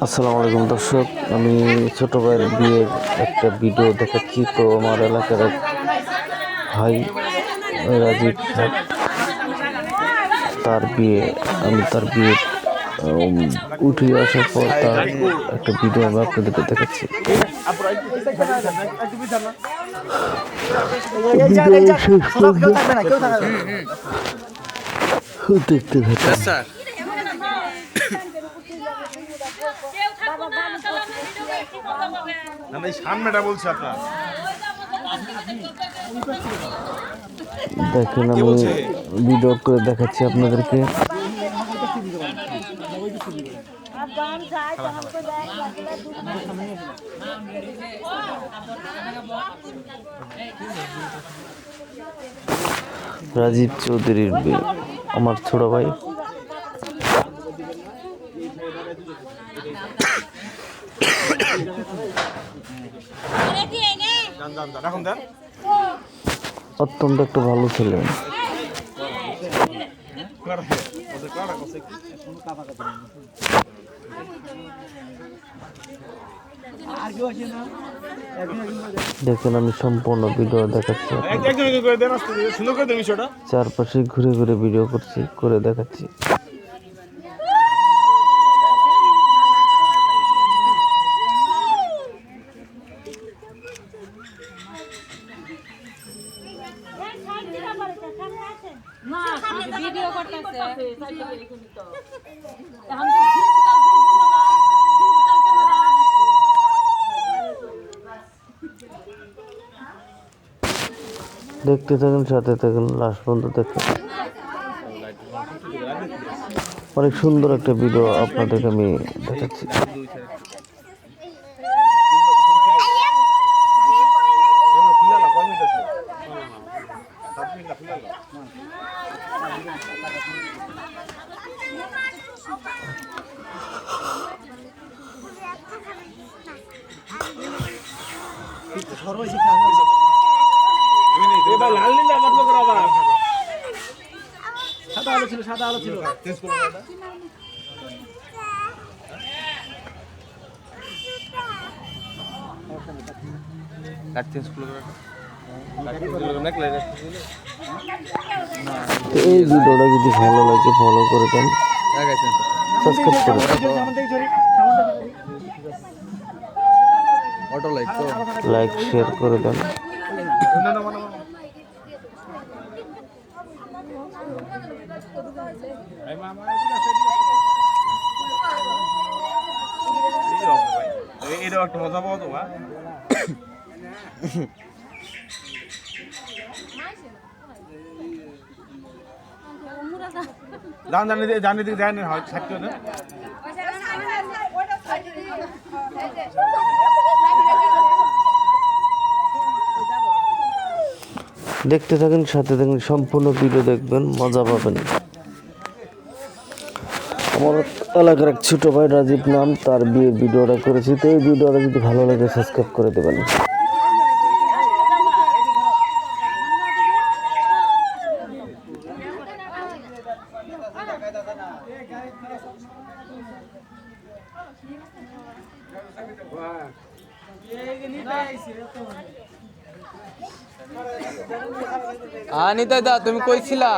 আসসালামু আলাইকুম দর্শক, আমি ছোট ভাইয়ের বিয়ের একটা ভিডিও দেখাচ্ছি। তো আমার এলাকার এক ভাই রাজীব সাহেব, তার বিয়ে, আমি তার বিয়ে উঠে আসার পর তার একটা ভিডিও আমি আপনাদেরকে দেখাচ্ছি। দেখতে থাকুন। আমি সামনেটা বলছি আপনার দেখেন, আমি ভিডিও করে দেখাচ্ছি আপনাদেরকে। রাজীব চৌধুরীর বিয়ে, আমার ছোট ভাই। অত্যন্ত একটা ভালো ছেলে। দেখেন, আমি সম্পূর্ণ ভিডিও দেখাচ্ছি, চারপাশে ঘুরে ঘুরে ভিডিও করে দেখাচ্ছি। দেখতে থাকেন, সাথে থাকেন, লাস্ট পর্যন্ত দেখেন। অনেক সুন্দর একটা ভিডিও আপনাদেরকে আমি দেখাচ্ছি। সাদা আলো ছিল এই ভিডিওটা যদি ভালো লাগে ফলো করে দেন, সাবস্ক্রাইব করে লাইক শেয়ার করে দেন। এটাও একটা মজা পাওয়া তোমার। জানি দিকে দেয় না হয় থাকতে না। দেখতে থাকেন, সাথে থাকেন, সম্পূর্ণ ভিডিও দেখবেন, মজা পাবেন। আমার এলাকার এক ছোট ভাই রাজীব নাম, তার বিয়ের ভিডিওটা করেছি। তো এই ভিডিওটা যদি ভালো লাগে সাবস্ক্রাইব করে দেবেন। আনিতা দা, তুমি কইছিলা?